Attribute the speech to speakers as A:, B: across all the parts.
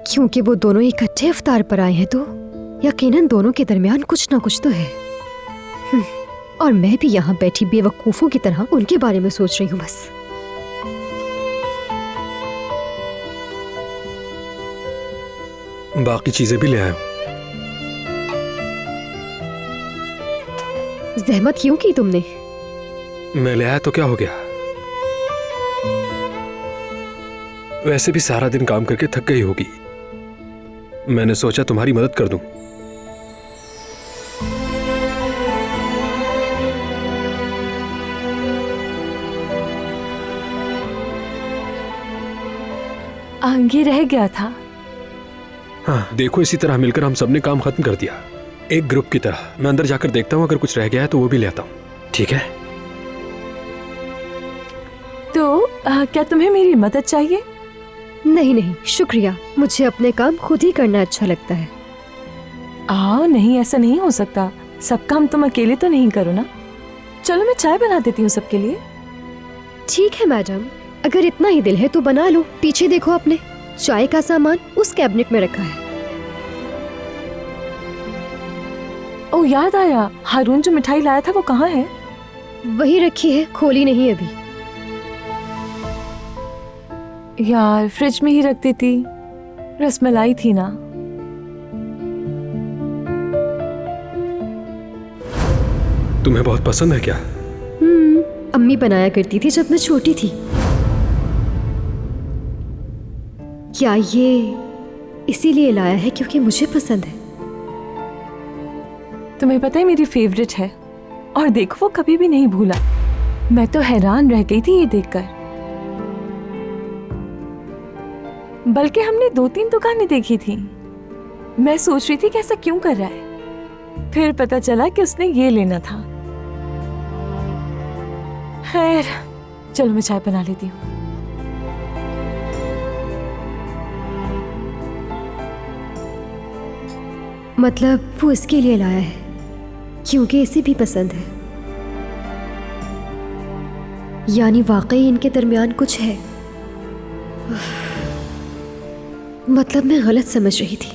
A: क्योंकि वो दोनों इकट्ठे इफ्तार पर आए हैं तो यकीनन दोनों के दरमियान कुछ ना कुछ तो है। और मैं भी यहाँ बैठी बेवकूफों की तरह उनके बारे में सोच रही हूँ बस।
B: बाकी चीजें भी ले आया हूं।
A: जहमत क्यों की तुमने?
B: मैं ले आया तो क्या हो गया? वैसे भी सारा दिन काम करके थक गई होगी, मैंने सोचा तुम्हारी मदद कर दूं।
C: ये रह गया था।
B: हाँ देखो, इसी तरह मिलकर हम सबने काम खत्म कर दिया, एक ग्रुप की तरह। मैं अंदर जाकर देखता हूँ, अगर कुछ रह गया है तो वो भी ले आता हूँ, ठीक है?
C: तो क्या तुम्हें मेरी मदद चाहिए?
A: नहीं नहीं शुक्रिया, मुझे अपने काम खुद ही करना अच्छा लगता है।
C: नहीं, ऐसा नहीं हो सकता। सब काम तुम अकेले तो नहीं करो ना। चलो मैं चाय बना देती हूँ सबके लिए।
A: ठीक है मैडम, अगर इतना ही दिल है तो बना लो। पीछे देखो, अपने चाय का सामान उस कैबिनेट में रखा है।
C: ओ याद आया, हारून जो मिठाई लाया था वो कहाँ है?
A: वही रखी है, खोली नहीं अभी।
C: यार फ्रिज में ही रख देती, रसमलाई थी ना।
B: तुम्हें बहुत पसंद है क्या?
A: अम्मी बनाया करती थी जब मैं छोटी थी। क्या ये इसीलिए लाया है क्योंकि मुझे पसंद है?
C: तुम्हें पता है मेरी फेवरेट है, और देखो वो कभी भी नहीं भूला। मैं तो हैरान रह गई थी ये देखकर। बल्कि हमने 2-3 दुकानें देखी थी। मैं सोच रही थी कि ऐसा क्यों कर रहा है, फिर पता चला कि उसने ये लेना था। खैर चलो मैं चाय बना लेती हूँ।
A: मतलब वो इसके लिए लाया है क्योंकि इसे भी पसंद है। यानी वाकई इनके दरमियान कुछ है। मतलब मैं गलत समझ रही थी।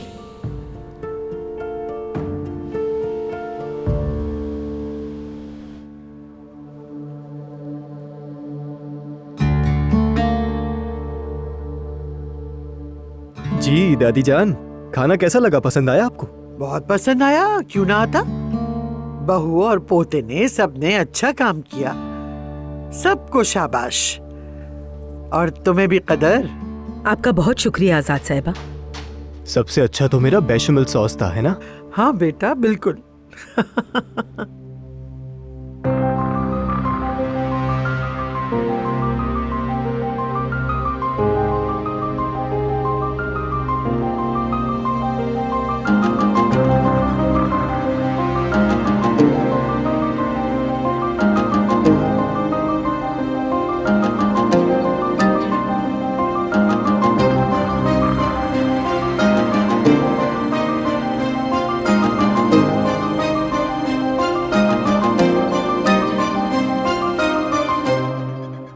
D: जी दादी जान, खाना कैसा लगा? पसंद आया आपको?
E: बहुत पसंद आया, क्यों ना आता। बहू और पोते ने सबने अच्छा काम किया, सबको शाबाश। और तुम्हें भी कदर।
F: आपका बहुत शुक्रिया आजाद साहिबा।
D: सबसे अच्छा तो मेरा बेशमल सॉस था, है ना?
E: हाँ बेटा बिल्कुल।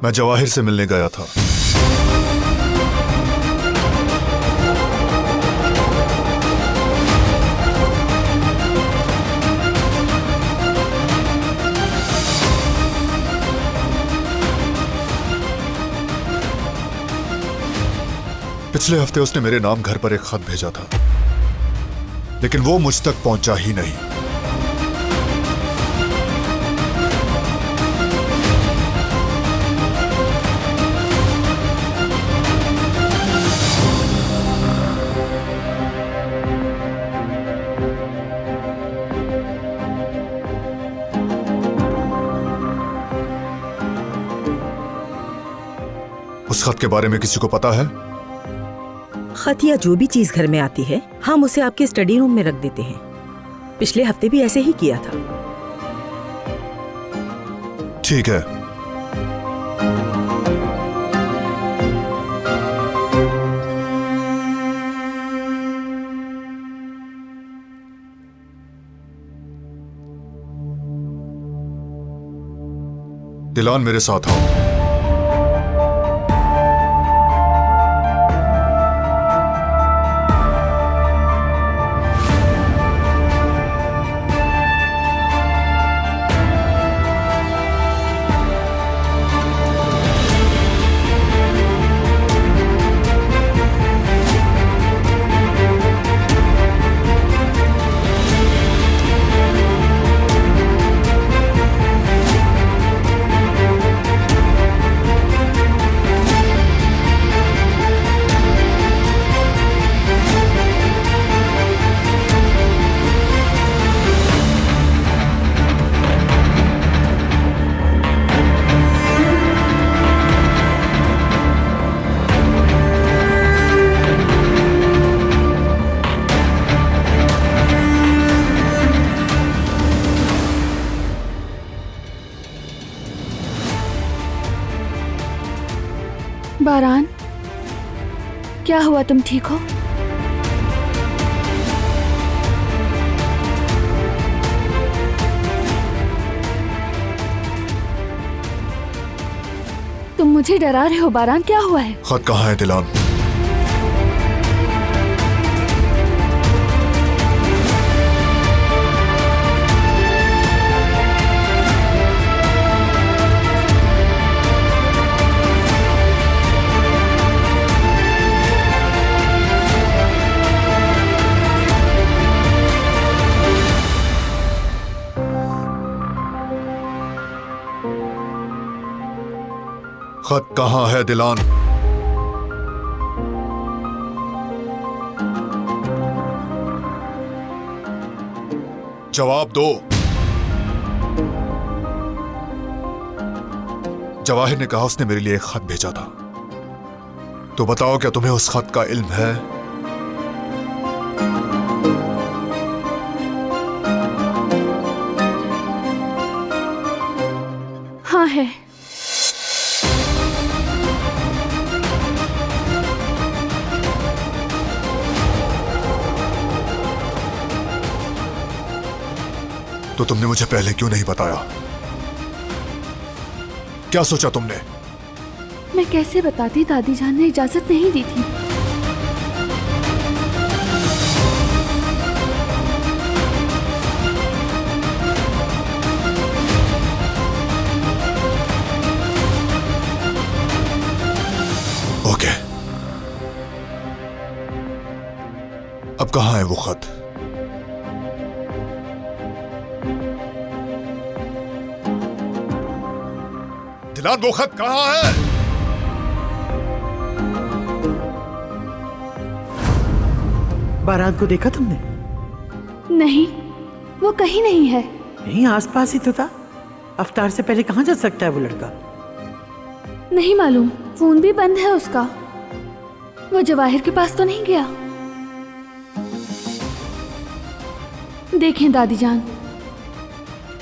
G: मैं जवाहिर से मिलने गया था। पिछले हफ्ते उसने मेरे नाम घर पर एक खत भेजा था, लेकिन वो मुझ तक पहुंचा ही नहीं। उस खत के बारे में किसी को पता है?
F: खत या जो भी चीज घर में आती है हम उसे आपके स्टडी रूम में रख देते हैं। पिछले हफ्ते भी ऐसे ही किया था।
G: ठीक है। दिलान मेरे साथ आओ।
H: बारान, क्या हुआ? तुम ठीक हो? तुम मुझे डरा रहे हो बारान, क्या हुआ है?
G: खत कहाँ है दिलान? खत कहाँ है दिलान? जवाब दो। जवाहिर ने कहा उसने मेरे लिए एक खत भेजा था, तो बताओ क्या तुम्हें उस खत का इल्म है?
H: हाँ है।
G: तो तुमने मुझे पहले क्यों नहीं बताया? क्या सोचा तुमने?
H: मैं कैसे बताती, दादी जान ने इजाजत नहीं दी थी।
G: ओके, अब कहाँ है वो खत? दिलान, वो खत कहाँ है?
E: बारात को देखा तुमने?
H: नहीं, वो कहीं नहीं है।
E: यहीं आसपास ही तो था। अफ्तार से पहले कहाँ जा सकता है वो लड़का?
H: नहीं मालूम, फोन भी बंद है उसका। वो जवाहिर के पास तो नहीं गया। देखें दादी जान,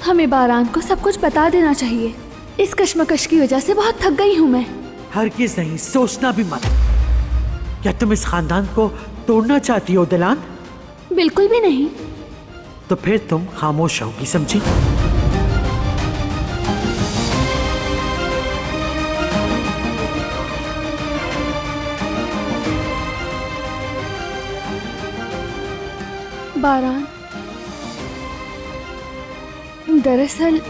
H: हमें बारान को सब कुछ बता देना चाहिए। इस कश्मकश की वजह से बहुत थक गई हूं मैं।
E: हरगिज़ नहीं, सोचना भी मत। क्या तुम इस खानदान को तोड़ना चाहती हो दिलान?
H: बिल्कुल भी नहीं।
E: तो फिर तुम खामोश रहोगी, समझी?
H: बारान, दरअसल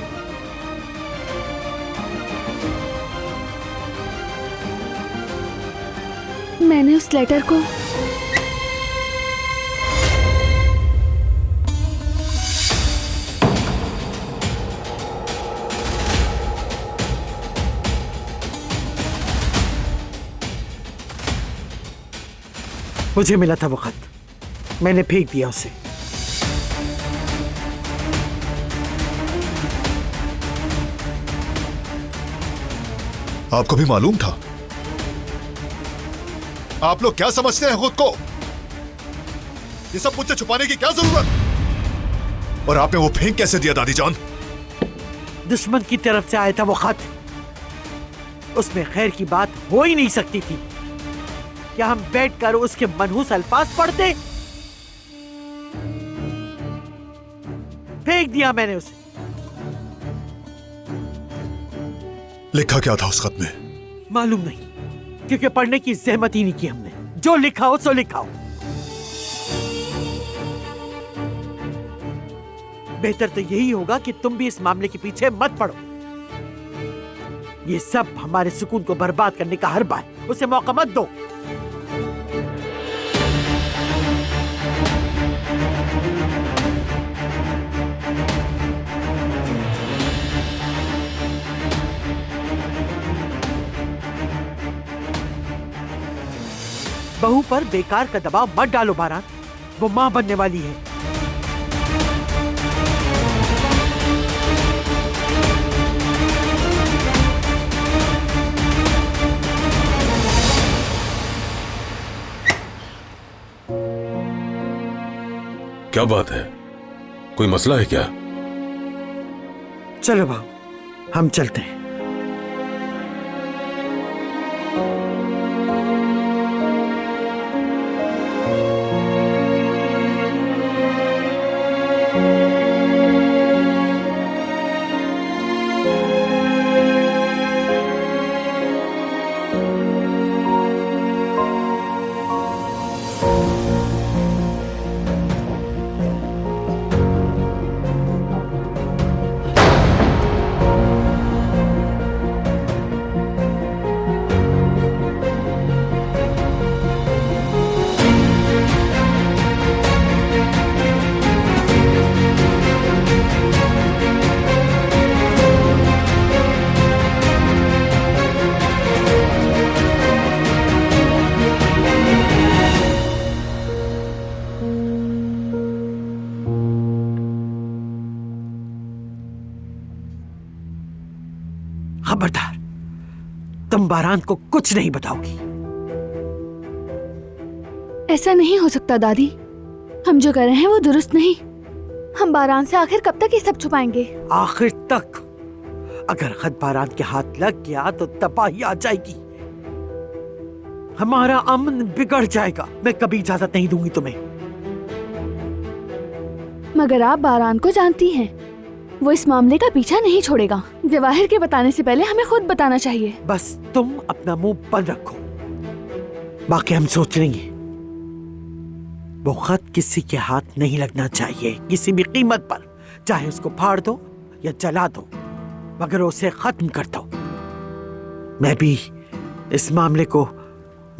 H: मैंने उस लेटर को
E: मुझे मिला था वो खत, मैंने फेंक दिया उसे।
G: आपको भी मालूम था? आप लोग क्या समझते हैं खुद को? ये सब मुझसे छुपाने की क्या जरूरत? और आपने वो फेंक कैसे दिया दादी जान?
E: दुश्मन की तरफ से आया था वो खत। उसमें खैर की बात हो ही नहीं सकती थी। क्या हम बैठकर उसके मनहूस अल्फाज पढ़ते? फेंक दिया मैंने उसे।
G: लिखा क्या था उस खत में?
E: मालूम नहीं, क्योंकि पढ़ने की जहमत ही नहीं की हमने। जो लिखा हो सो लिखा हो। बेहतर तो यही होगा कि तुम भी इस मामले के पीछे मत पड़ो। ये सब हमारे सुकून को बर्बाद करने का हरबा है, उसे मौका मत दो। बहू पर बेकार का दबाव मत डालो बारान, वो मां बनने वाली है।
I: क्या बात है? कोई मसला है क्या?
E: चलो बहू, हम चलते हैं। तुम बारान को कुछ नहीं बताओगी।
H: ऐसा नहीं हो सकता दादी, हम जो कर रहे हैं वो दुरुस्त नहीं। हम बारान से आखिर कब तक ये सब छुपाएंगे?
E: आखिर तक। अगर खत बारान के हाथ लग गया तो तबाही आ जाएगी, हमारा अमन बिगड़ जाएगा। मैं कभी इजाजत नहीं दूंगी तुम्हें।
H: मगर आप बारान को जानती हैं, वो इस मामले का पीछा नहीं छोड़ेगा। जवाहिर के बताने से पहले हमें खुद बताना चाहिए।
E: बस तुम अपना मुंह बंद रखो, बाकी हम सोच लेंगे। वो खत किसी के हाथ नहीं लगना चाहिए किसी भी कीमत पर, चाहे उसको फाड़ दो या जला दो, मगर उसे खत्म कर दो। मैं भी इस मामले को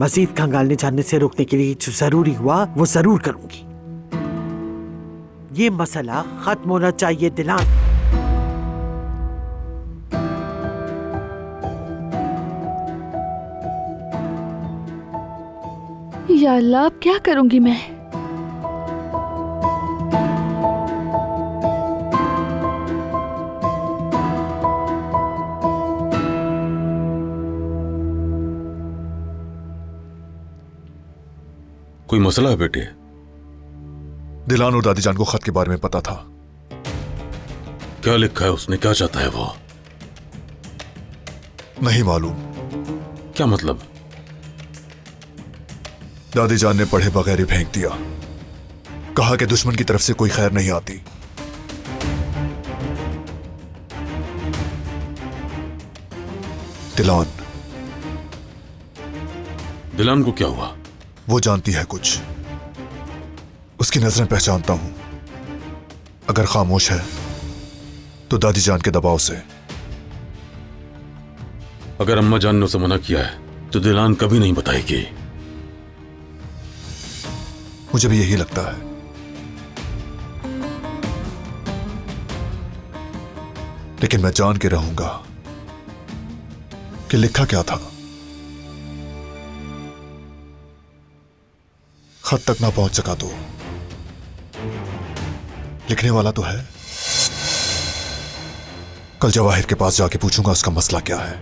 E: मजीद खंगालने जानने से रोकने के लिए जो जरूरी हुआ वो जरूर करूंगी। ये मसला खत्म होना चाहिए दिलान।
H: या अल्लाह, अब क्या करूंगी मैं?
I: कोई मसला है बेटे?
G: दिलान और दादी जान को खत के बारे में पता था।
I: क्या लिखा है उसने? क्या चाहता है वो?
G: नहीं मालूम।
I: क्या मतलब?
G: दादी जान ने पढ़े बगैर ही फेंक दिया। कहा कि दुश्मन की तरफ से कोई खैर नहीं आती।
I: दिलान को क्या हुआ?
G: वो जानती है कुछ, उसकी नजरें पहचानता हूं। अगर खामोश है तो दादी जान के दबाव से।
I: अगर अम्मा जान ने उसे मना किया है तो दिलान कभी नहीं बताएगी।
G: मुझे भी यही लगता है। लेकिन मैं जान के रहूंगा कि लिखा क्या था। खत तक ना पहुंच सका तो लिखने वाला तो है। कल जवाहिर के पास जाके पूछूंगा उसका मसला क्या है।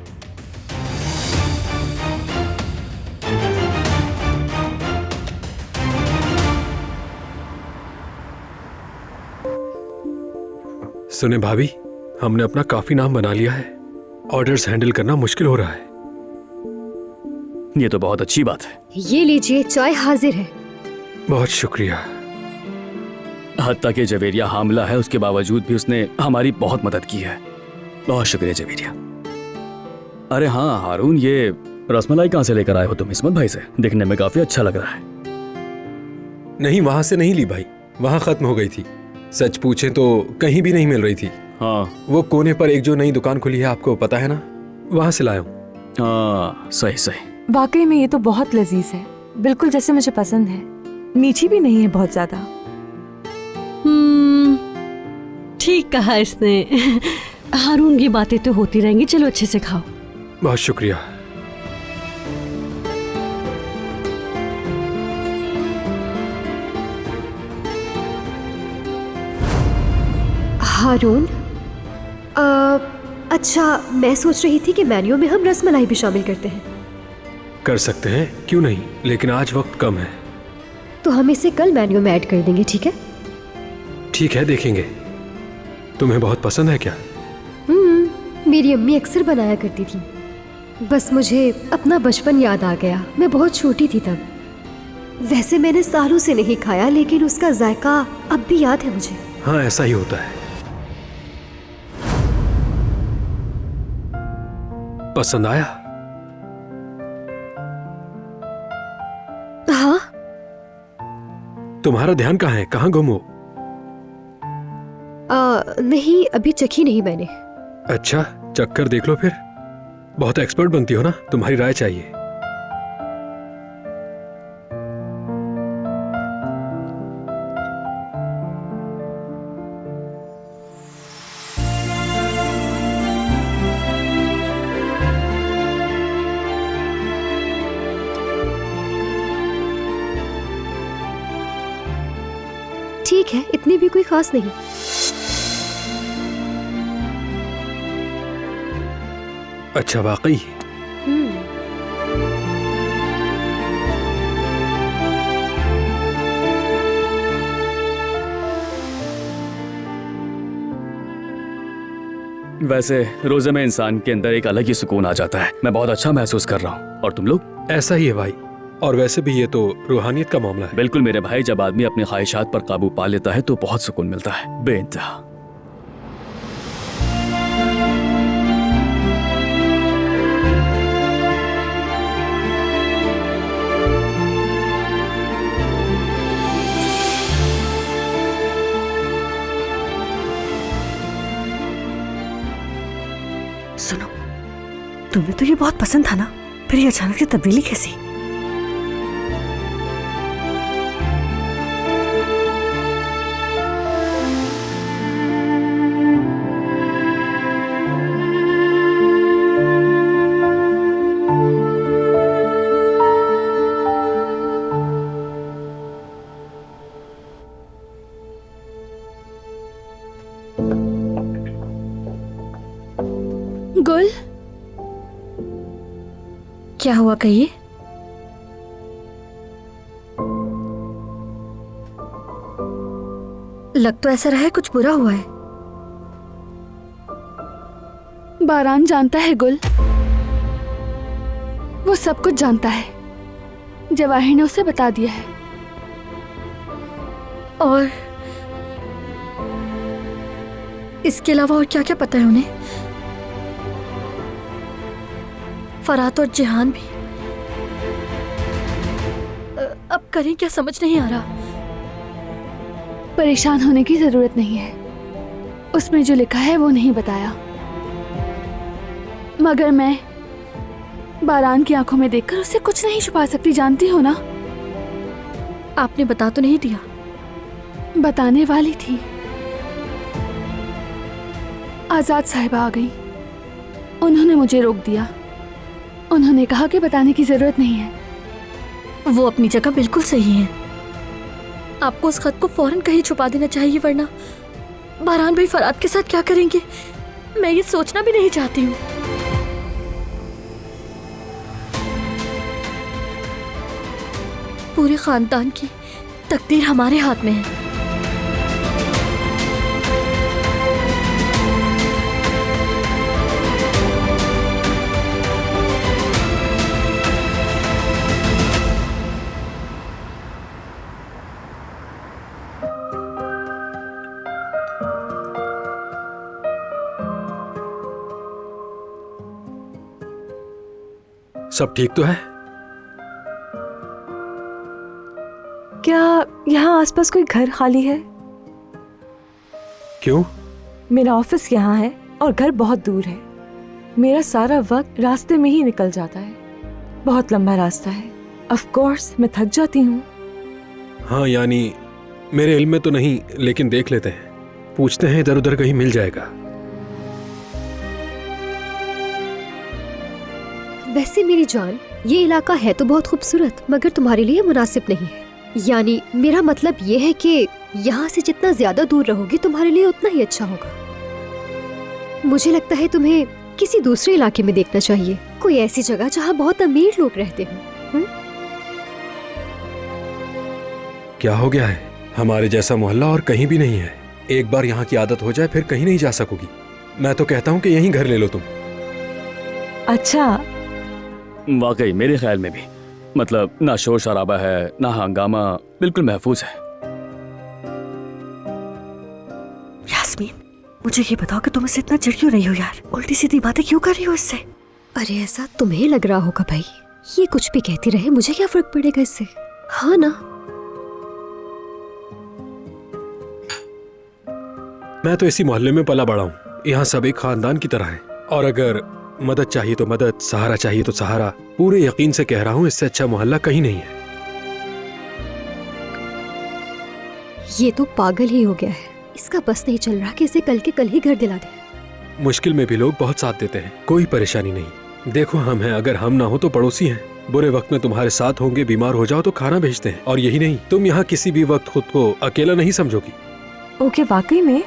B: सुने भाभी, हमने अपना काफी नाम बना लिया है। ऑर्डर्स हैंडल करना मुश्किल हो रहा है।
D: ये तो बहुत अच्छी बात है।
A: ये लीजिए, चाय हाजिर है।
B: बहुत शुक्रिया।
D: हत्ता के जवेरिया हामला है, उसके बावजूद भी उसने हमारी बहुत मदद की है। बहुत शुक्रिया जवेरिया। अरे हाँ हारून, ये रसमलाई कहाँ से लेकर आए हो तुम इस्मत भाई से? दिखने में काफी अच्छा लग रहा है।
B: नहीं, वहां से नहीं ली भाई, वहां खत्म हो गई थी। सच पूछे तो कहीं भी नहीं मिल रही थी।
D: हाँ,
B: वो कोने पर एक जो नई दुकान खुली है, आपको पता है ना, वहां से लाया हूँ।
D: हाँ सही सही।
C: वाकई में ये तो बहुत लजीज है, बिल्कुल जैसे मुझे पसंद है। मीठी भी नहीं है बहुत ज्यादा।
J: ठीक कहा इसने। हारून, की बातें तो होती रहेंगी, चलो अच्छे से खाओ।
B: बहुत शुक्रिया।
A: हारून, अच्छा, मैं सोच रही थी कि मेन्यू में हम रसमलाई भी शामिल करते हैं।
B: कर सकते हैं, क्यों नहीं, लेकिन आज वक्त कम है।
A: तो हम इसे कल मेन्यू में ऐड कर देंगे, ठीक है?
B: ठीक है, देखेंगे। तुम्हें बहुत पसंद है क्या?
A: मेरी अम्मी अक्सर बनाया करती थी। बस मुझे अपना बचपन याद आ गया। मैं बहुत छोटी थी तब। वैसे मैंने सालों से नहीं खाया, लेकिन उसका जायका अब भी याद है मुझे।
B: हाँ, ऐसा ही होता है। पसंद आया?
A: हाँ।
B: तुम्हारा ध्यान कहाँ है? कहाँ गुम हो?
A: नहीं, अभी चखी नहीं मैंने।
B: अच्छा, चक्कर देख लो फिर। बहुत एक्सपर्ट बनती हो ना, तुम्हारी राय चाहिए।
A: ठीक है, इतनी भी कोई खास नहीं।
B: अच्छा, वाकई?
D: वैसे रोजे में इंसान के अंदर एक अलग ही सुकून आ जाता है। मैं बहुत अच्छा महसूस कर रहा हूँ। और तुम लोग?
B: ऐसा ही है भाई। और वैसे भी ये तो रूहानियत का मामला है।
D: बिल्कुल मेरे भाई, जब आदमी अपनी ख्वाहिशात पर काबू पा लेता है तो बहुत सुकून मिलता है, बेइंतहा।
K: सुनो, तुम्हें तो ये बहुत पसंद था ना, फिर ये अचानक से तब्दीली कैसी?
H: गुल,
K: क्या हुआ कहिए? लग तो ऐसा रहा है कुछ बुरा हुआ है।
H: बारान जानता है गुल, वो सब कुछ जानता है। जवाहिर ने उसे बता दिया है।
K: और इसके अलावा और क्या क्या पता है उन्हें? फरात और जिहान भी। अब करें क्या, समझ नहीं आ रहा।
H: परेशान होने की जरूरत नहीं है, उसमें जो लिखा है वो नहीं बताया। मगर मैं बारान की आंखों में देखकर उसे कुछ नहीं छुपा सकती, जानती हो ना।
K: आपने बता तो नहीं दिया?
H: बताने वाली थी, आजाद साहिबा आ गई। उन्होंने मुझे रोक दिया। उन्होंने कहा कि बताने की जरूरत नहीं है।
K: वो अपनी जगह बिल्कुल सही है। आपको उस खत को फौरन कहीं छुपा देना चाहिए, वरना बारान भाई फरात के साथ क्या करेंगे, मैं ये सोचना भी नहीं चाहती हूँ। पूरे खानदान की तकदीर हमारे हाथ में है।
B: सब ठीक तो है?
C: क्या यहाँ आसपास कोई घर खाली है?
B: क्यों?
C: मेरा ऑफिस यहाँ है और घर बहुत दूर है। मेरा सारा वक्त रास्ते में ही निकल जाता है। बहुत लंबा रास्ता है। ऑफ कोर्स मैं थक जाती हूँ।
B: हाँ, यानी मेरे इल्म में तो नहीं, लेकिन देख लेते हैं, पूछते हैं, इधर उधर कहीं मिल जाएगा।
A: वैसे मेरी जान, ये इलाका है तो बहुत खूबसूरत, मगर तुम्हारे लिए मुनासिब नहीं है। यानी मेरा मतलब ये है कि यहाँ से जितना ज्यादा दूर रहोगे तुम्हारे लिए उतना ही अच्छा होगा। मुझे लगता है तुम्हें किसी दूसरे इलाके में देखना चाहिए, कोई ऐसी जगह जहाँ बहुत अमीर लोग रहते हों।
B: क्या हो गया है? हमारे जैसा मोहल्ला और कहीं भी नहीं है। एक बार यहाँ की आदत हो जाए फिर कहीं नहीं जा सकोगी। मैं तो कहता हूँ कि यहीं घर ले लो तुम।
C: अच्छा,
D: वाकई मेरे ख्याल में भी, मतलब ना शोर शराबा है ना हंगामा, बिल्कुल महफूज है।
K: यास्मीन, मुझे ये बताओ कि तुम इससे इतना चिढ़ क्यों रही हो यार? उल्टी सीधी बातें क्यों कर रही हो इससे?
A: अरे ऐसा तुम्हें लग रहा होगा भाई, ये कुछ भी कहती रहे, मुझे क्या फर्क पड़ेगा इससे, हाँ ना?
B: मैं तो इसी मोहल्ले में पला बड़ा हूँ। यहाँ सब एक खानदान की तरह है। और अगर मदद चाहिए तो मदद, सहारा चाहिए तो सहारा। पूरे यकीन से कह रहा हूँ, इससे अच्छा मोहल्ला कहीं नहीं है।
A: ये तो पागल ही हो गया है। इसका बस नहीं चल रहा कि इसे कल के कल ही घर दिला दे।
B: मुश्किल में भी लोग बहुत साथ देते हैं, कोई परेशानी नहीं। देखो हम हैं, अगर हम ना हो तो पड़ोसी हैं। बुरे वक्त में तुम्हारे साथ होंगे, बीमार हो जाओ तो खाना भेजते हैं। और यही नहीं, तुम यहाँ किसी भी वक्त खुद को अकेला नहीं समझोगी।
C: ओके, वाकई में?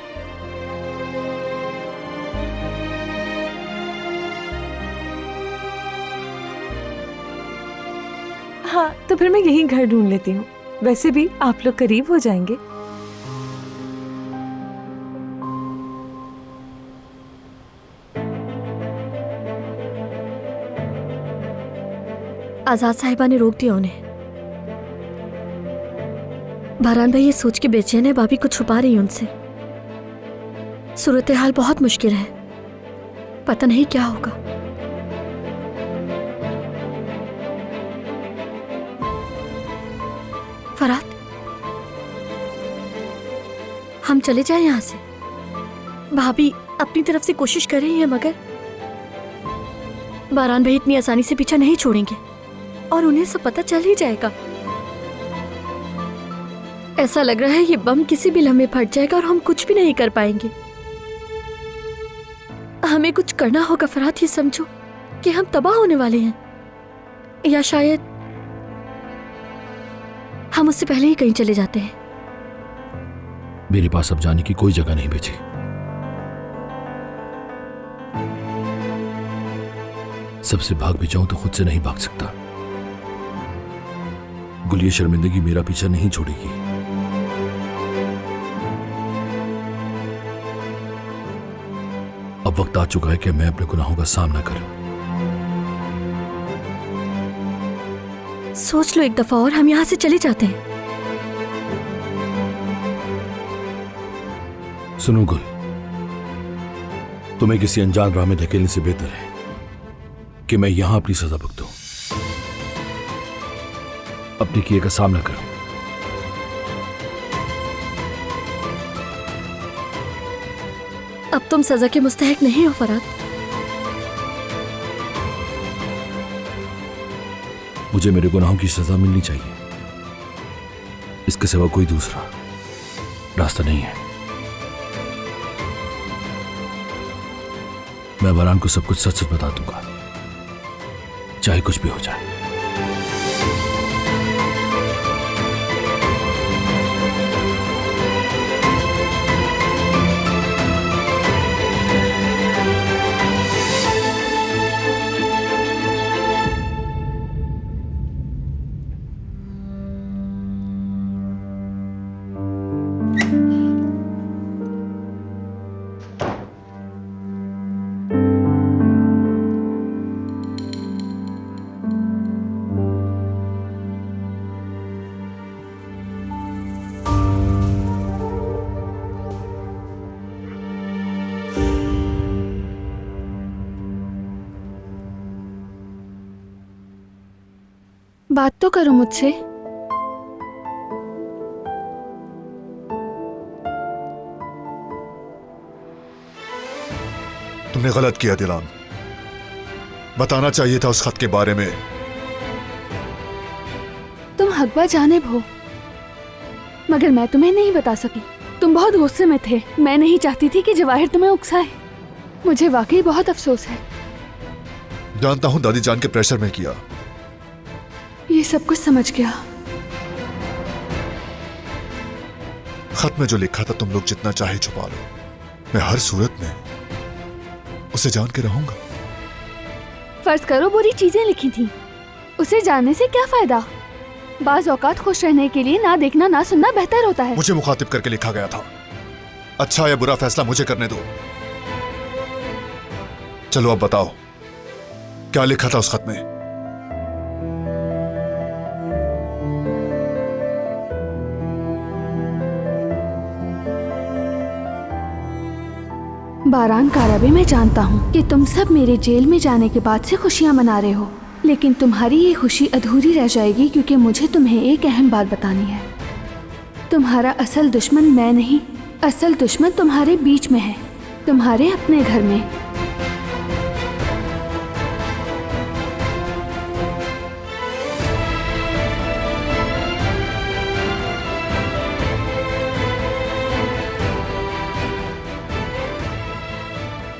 C: हाँ, तो फिर मैं यही घर ढूंढ लेती हूँ। वैसे भी आप लोग करीब हो जाएंगे।
K: आजाद साहिबा ने रोक दिया उन्हें। बहरान भाई ये सोच के बेचैन है भाभी कुछ छुपा रही है उनसे। सूरत हाल बहुत मुश्किल है, पता नहीं क्या होगा। फरात, हम चले जाएं यहाँ से। भाभी अपनी तरफ से कोशिश कर रही है मगर बहरान भाई इतनी आसानी से पीछा नहीं छोड़ेंगे और उन्हें सब पता चल ही जाएगा। ऐसा लग रहा है ये बम किसी भी लम्हे फट जाएगा और हम कुछ भी नहीं कर पाएंगे। हमें कुछ करना होगा फरात, ये समझो कि हम तबाह होने वाले हैं, या शायद हम उससे पहले ही कहीं चले जाते हैं।
L: मेरे पास अब जाने की कोई जगह नहीं बची। सबसे भाग भी जाऊं तो खुद से नहीं भाग सकता। गुल ये शर्मिंदगी मेरा पीछा नहीं छोड़ेगी। अब वक्त आ चुका है कि मैं अपने गुनाहों का सामना करूं।
K: सोच लो एक दफा और हम यहां से चले जाते हैं।
L: सुनो गुल, तुम्हें किसी अनजान राह में धकेलने से बेहतर है कि मैं यहां अपनी सजा भुगतूं, अपने किए का सामना करूं।
K: अब तुम सजा के मुस्तहिक नहीं हो फरात।
L: मुझे मेरे गुनाहों की सजा मिलनी चाहिए, इसके सिवा कोई दूसरा रास्ता नहीं है। मैं बहरान को सब कुछ सच सच बता दूंगा, चाहे कुछ भी हो जाए।
H: बात तो करो मुझसे।
G: तुमने गलत किया दिलान, बताना चाहिए था उस खत के बारे में।
H: तुम हकबा जानिब हो, मगर मैं तुम्हें नहीं बता सकी। तुम बहुत गुस्से में थे। मैं नहीं चाहती थी कि जवाहिर तुम्हें उकसाए। मुझे वाकई बहुत अफसोस है।
G: जानता हूं दादी जान के प्रेशर में किया।
H: ये सब कुछ समझ गया।
G: खत में जो लिखा था तुम लोग जितना चाहे छुपा लो, मैं हर सूरत में उसे जान के रहूंगा।
H: फर्ज करो बुरी चीजें लिखी थी, उसे जानने से क्या फायदा। बाज औकात खुश रहने के लिए ना देखना ना सुनना बेहतर होता है।
G: मुझे मुखातिब करके लिखा गया था, अच्छा या बुरा फैसला मुझे करने दो। चलो अब बताओ क्या लिखा था उस खत में।
H: बारान काराबे, मैं जानता हूँ कि तुम सब मेरे जेल में जाने के बाद से खुशियाँ मना रहे हो, लेकिन तुम्हारी ये खुशी अधूरी रह जाएगी क्योंकि मुझे तुम्हें एक अहम बात बतानी है। तुम्हारा असल दुश्मन मैं नहीं, असल दुश्मन तुम्हारे बीच में है, तुम्हारे अपने घर में।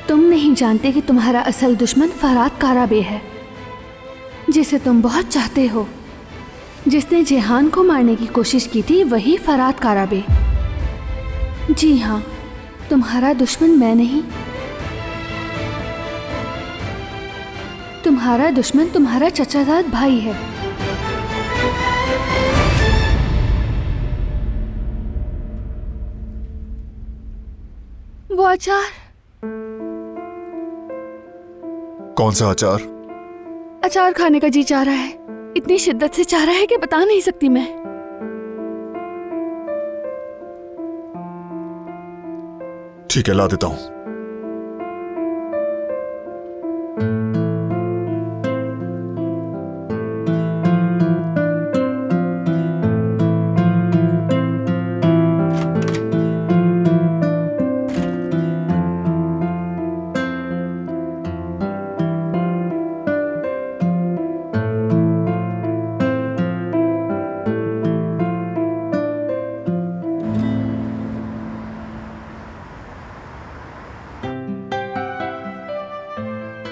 H: तुम नहीं जानते कि तुम्हारा असल दुश्मन फरात काराबे है, जिसे तुम बहुत चाहते हो। जिसने जेहान को मारने की कोशिश की थी वही फरात काराबे। जी हाँ, तुम्हारा दुश्मन मैं नहीं, तुम्हारा दुश्मन तुम्हारा चचाजाद भाई है। वो अचार।
G: कौन सा अचार?
H: अचार खाने का जी चाह रहा है। इतनी शिद्दत से चाह रहा है कि बता नहीं सकती मैं।
G: ठीक है, ला देता हूं।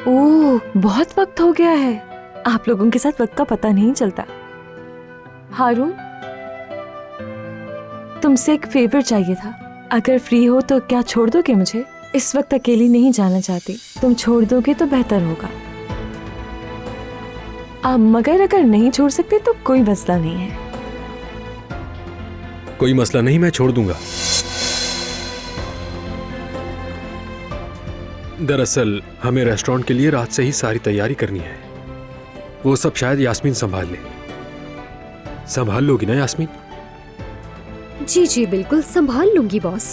C: ओह, बहुत वक्त हो गया है। आप लोगों के साथ वक्त का पता नहीं चलता। हारून, तुमसे एक फेवर चाहिए था। अगर फ्री हो तो क्या छोड़ दोगे मुझे? इस वक्त अकेली नहीं जाना चाहती। तुम छोड़ दोगे तो बेहतर होगा। मगर अगर नहीं छोड़ सकते तो कोई मसला नहीं है।
B: कोई मसला नहीं, मैं छोड़ दूंगा। दरअसल हमें रेस्टोरेंट के लिए रात से ही सारी तैयारी करनी है। वो सब शायद यास्मीन संभाल ले। संभाल लोगी ना यास्मीन?
A: जी जी बिल्कुल संभाल लूंगी बॉस।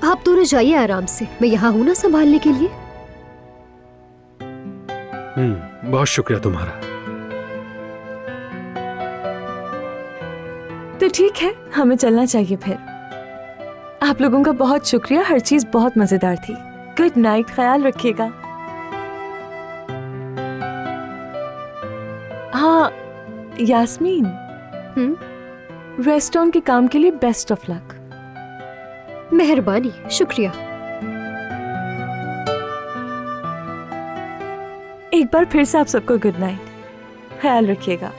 A: आप दोनों जाइए आराम से, मैं यहाँ हूं ना संभालने के लिए।
B: बहुत शुक्रिया तुम्हारा।
C: तो ठीक है, हमें चलना चाहिए फिर। आप लोगों का बहुत शुक्रिया, हर चीज बहुत मजेदार थी। गुड नाइट, ख्याल रखिएगा। हाँ यास्मीन, रेस्टोरेंट के काम के लिए बेस्ट ऑफ लक।
A: मेहरबानी, शुक्रिया।
C: एक बार फिर से आप सबको गुड नाइट, ख्याल रखिएगा।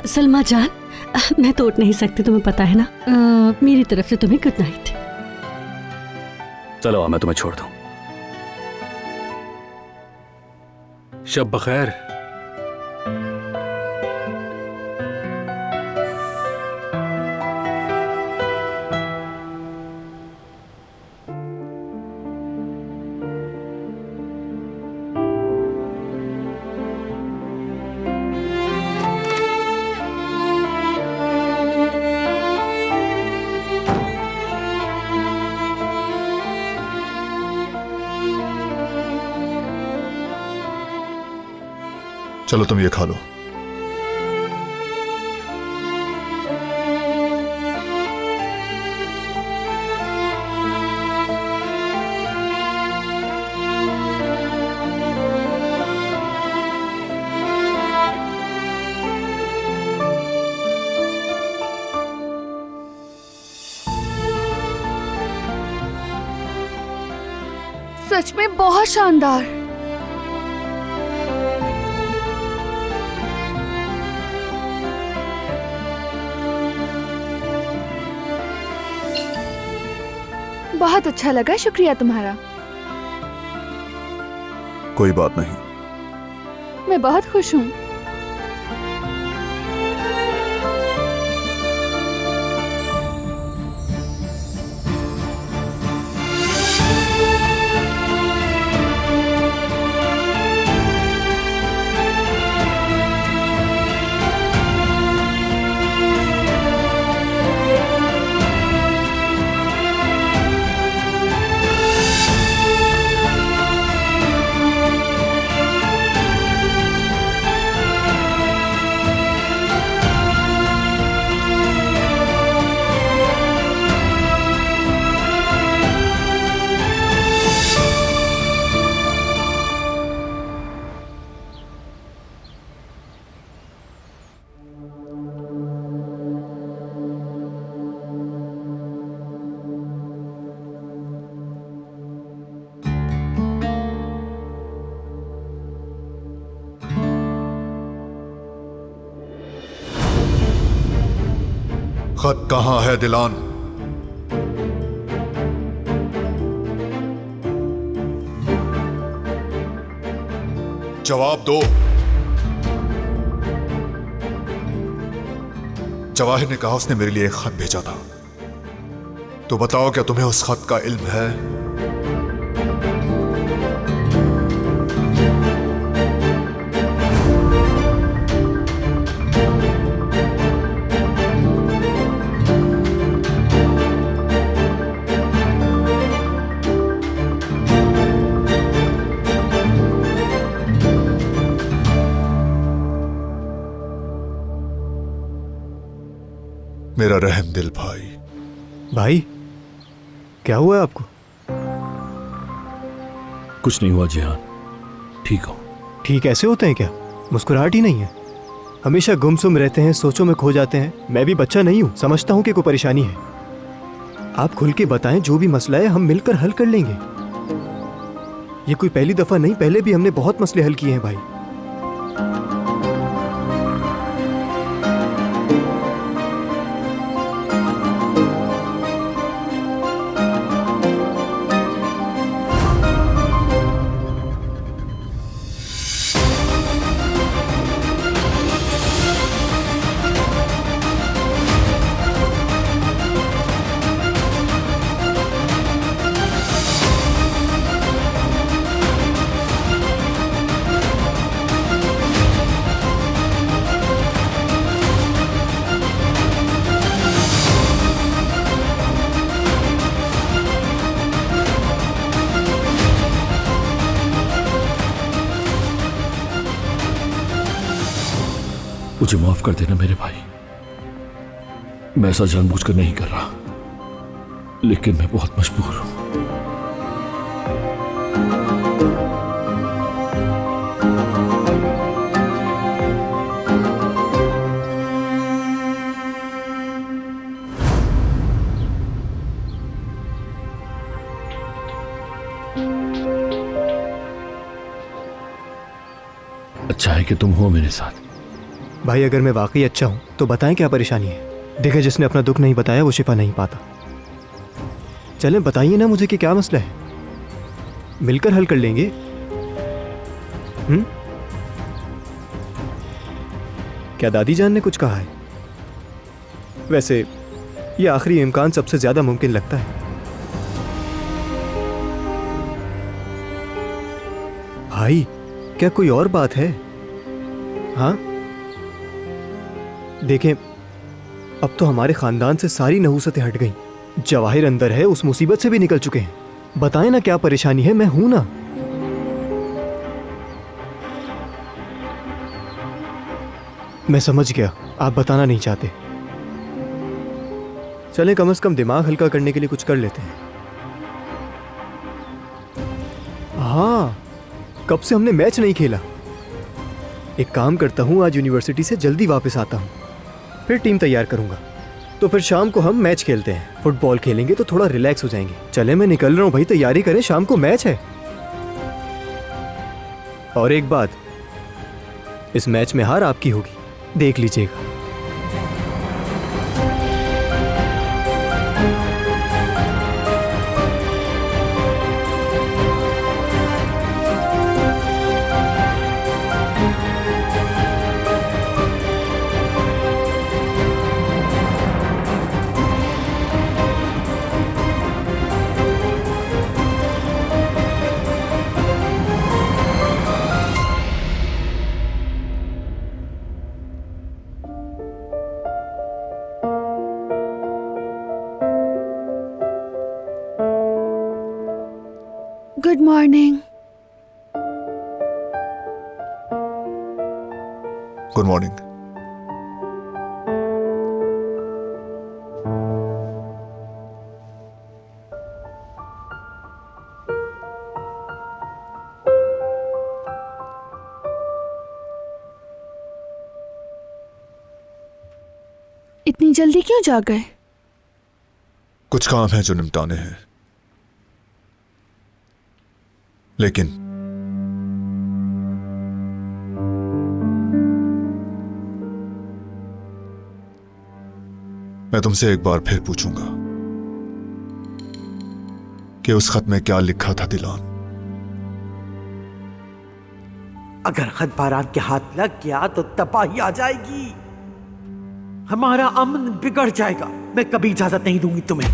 J: सलमा जान, मैं तो उठ नहीं सकती, तुम्हें पता है ना। मेरी तरफ से तुम्हें गुड नाइट।
D: चलो मैं तुम्हें छोड़ दूं।
B: शब बखैर।
G: चलो तुम ये खा लो।
H: सच में बहुत शानदार। बहुत अच्छा लगा, शुक्रिया तुम्हारा।
G: कोई बात नहीं।
H: मैं बहुत खुश हूँ।
G: खत कहां है दिलान? जवाब दो। जवाहिर ने कहा उसने मेरे लिए एक खत भेजा था, तो बताओ क्या तुम्हें उस खत का इल्म है? मेरा रहम दिल भाई।
M: भाई क्या हुआ है आपको?
L: कुछ नहीं हुआ जिहान, ठीक हो।
M: ठीक ऐसे होते हैं क्या? मुस्कुराहट ही नहीं है, हमेशा गुमसुम रहते हैं, सोचों में खो जाते हैं। मैं भी बच्चा नहीं हूँ, समझता हूँ कि कोई परेशानी है। आप खुल के बताएं, जो भी मसला है हम मिलकर हल कर लेंगे। ये कोई पहली दफा नहीं, पहले भी हमने बहुत मसले हल किए हैं भाई।
L: मुझे माफ कर देना मेरे भाई, मैं ऐसा जानबूझकर नहीं कर रहा, लेकिन मैं बहुत मजबूर हूं। अच्छा है कि तुम हो मेरे साथ।
M: भाई अगर मैं वाकई अच्छा हूं तो बताएं क्या परेशानी है। देखे, जिसने अपना दुख नहीं बताया वो शिफा नहीं पाता। चलें बताइए ना मुझे कि क्या मसला है, मिलकर हल कर लेंगे। क्या दादी जान ने कुछ कहा है? वैसे ये आखिरी इम्कान सबसे ज्यादा मुमकिन लगता है। भाई क्या कोई और बात है? हाँ देखें, अब तो हमारे खानदान से सारी नहूसतें हट गईं। जवाहिर अंदर है, उस मुसीबत से भी निकल चुके हैं। बताएं ना क्या परेशानी है, मैं हूं ना। मैं समझ गया, आप बताना नहीं चाहते। चलें कम से कम दिमाग हल्का करने के लिए कुछ कर लेते हैं। हाँ, कब से हमने मैच नहीं खेला। एक काम करता हूं, आज यूनिवर्सिटी से जल्दी वापस आता हूं, फिर टीम तैयार करूंगा। तो फिर शाम को हम मैच खेलते हैं, फुटबॉल खेलेंगे तो थोड़ा रिलैक्स हो जाएंगे। चले मैं निकल रहा हूं भाई, तैयारी करें, शाम को मैच है। और एक बात, इस मैच में हार आपकी होगी, देख लीजिएगा।
H: Good morning.
G: Good morning.
H: इतनी जल्दी क्यों जाग गए?
G: कुछ काम है जो निपटाने हैं, लेकिन मैं तुमसे एक बार फिर पूछूंगा कि उस खत में क्या लिखा था दिलान।
E: अगर खत बारान के हाथ लग गया तो तबाही आ जाएगी, हमारा अमन बिगड़ जाएगा। मैं कभी इजाजत नहीं दूंगी तुम्हें।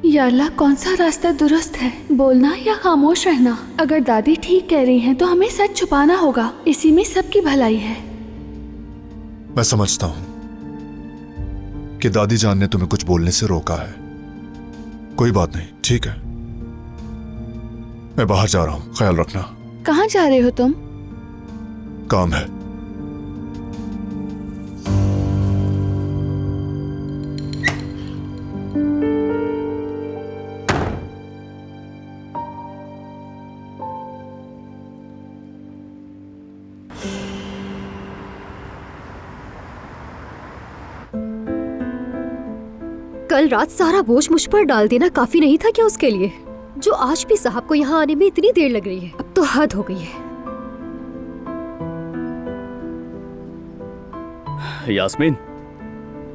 H: या अल्लाह, कौन सा रास्ता दुरुस्त है, बोलना या खामोश रहना? अगर दादी ठीक कह रही हैं तो हमें सच छुपाना होगा, इसी में सबकी भलाई है।
G: मैं समझता हूं कि दादी जान ने तुम्हें कुछ बोलने से रोका है। कोई बात नहीं, ठीक है, मैं बाहर जा रहा हूं, ख्याल रखना।
H: कहाँ जा रहे हो तुम?
G: काम है।
A: कल रात सारा बोझ मुझ पर डाल देना काफी नहीं था क्या उसके लिए, जो आज भी साहब को यहाँ आने में इतनी देर लग रही है? अब तो हद हो गई है।
D: यास्मीन,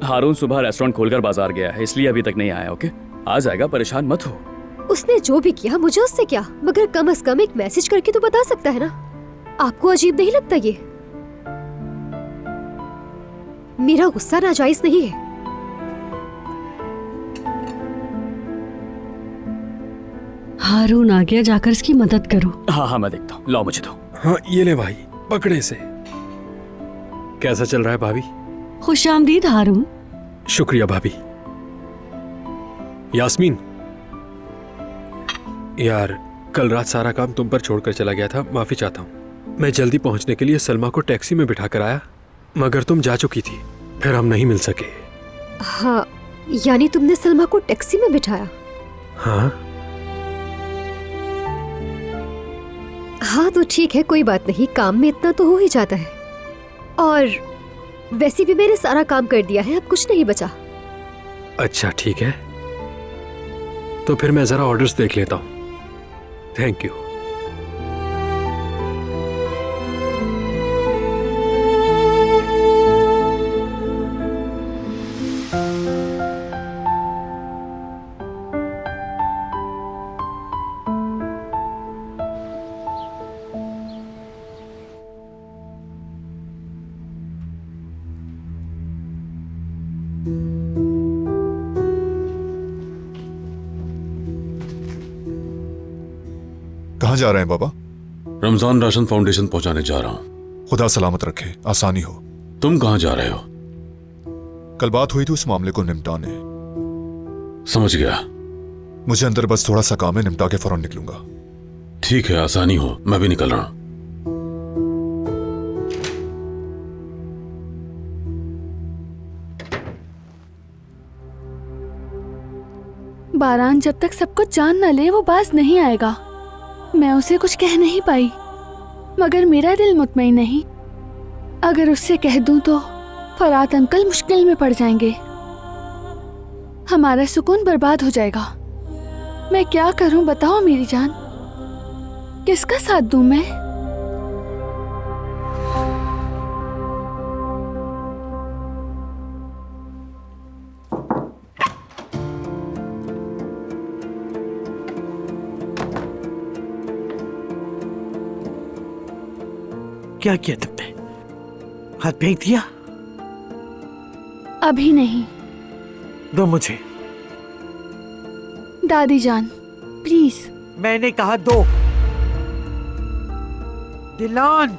D: हारून सुबह रेस्टोरेंट खोलकर बाजार गया है, इसलिए अभी तक नहीं आया। ओके, आ जाएगा, परेशान मत हो।
A: उसने जो भी किया मुझे उससे क्या, मगर कम से कम एक मैसेज करके तो बता सकता है ना। आपको अजीब नहीं लगता ये? मेरा गुस्सा नाजायज नहीं है।
J: हारून आ गया, जाकर इसकी मदद करो।
D: हाँ हाँ, मैं देखता हूँ, लाओ मुझे दो।
B: हाँ ये ले भाई, पकड़े से। कैसा चल रहा है भाभी?
J: खुशामदीद हारून।
B: शुक्रिया भाभी। यास्मीन, यार कल रात सारा काम तुम पर छोड़कर चला गया था, माफी चाहता हूँ। मैं जल्दी पहुंचने के लिए सलमा को टैक्सी में बिठा कर आया, मगर तुम जा चुकी थी, फिर हम नहीं मिल सके।
A: हाँ, यानी तुमने सलमा को टैक्सी में बिठाया?
B: हाँ
A: हाँ तो ठीक है, कोई बात नहीं, काम में इतना तो हो ही जाता है। और वैसे भी मैंने सारा काम कर दिया है, अब कुछ नहीं बचा।
B: अच्छा ठीक है, तो फिर मैं जरा ऑर्डर्स देख लेता हूँ। Thank you.
G: कहाँ जा रहे हैं बाबा?
I: रमजान राशन फाउंडेशन पहुंचाने जा रहा हूँ।
G: खुदा सलामत रखे, आसानी हो।
I: तुम कहाँ जा रहे हो?
G: कल बात हुई थी उस मामले को निपटाने।
I: समझ गया।
G: मुझे अंदर बस थोड़ा सा काम है, निपटा के फौरन निकलूंगा।
I: ठीक है, आसानी हो, मैं भी निकल रहा हूँ।
H: बारान जब तक सब कुछ जान न ले वो बाज नहीं आएगा। मैं उसे कुछ कह नहीं पाई, मगर मेरा दिल मुतमईन नहीं। अगर उससे कह दूं तो फरात अंकल मुश्किल में पड़ जाएंगे, हमारा सुकून बर्बाद हो जाएगा। मैं क्या करूं बताओ मेरी जान, किसका साथ दूं मैं?
E: क्या किया तुमने? हाथ फेंक दिया?
H: अभी नहीं।
E: दो मुझे।
H: दादी जान प्लीज।
E: मैंने कहा दो। दिलान,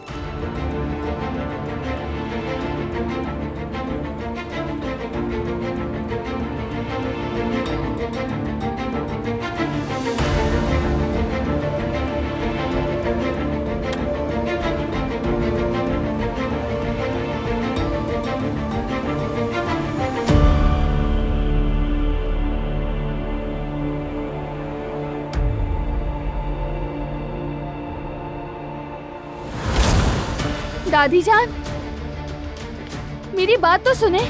H: दादी जान मेरी बात तो सुने।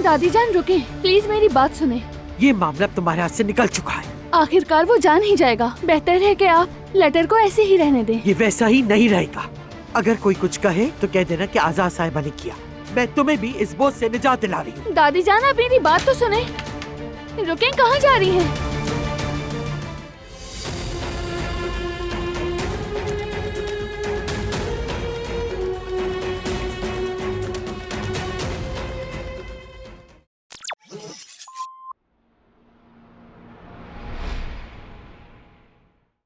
H: दादी जान रुके, प्लीज मेरी बात सुने।
E: ये मामला तुम्हारे हाथ से निकल चुका है।
H: आखिरकार वो जान ही जाएगा, बेहतर है कि आप लेटर को ऐसे ही रहने दें।
E: ये वैसा ही नहीं रहेगा। अगर कोई कुछ कहे तो कह देना कि आजाद साहिबा ने किया। मैं तुम्हें भी इस बोझ से निजात दिला रही हूँ।
H: दादी जान आप मेरी बात तो सुने। रुके, कहाँ जा रही हैं?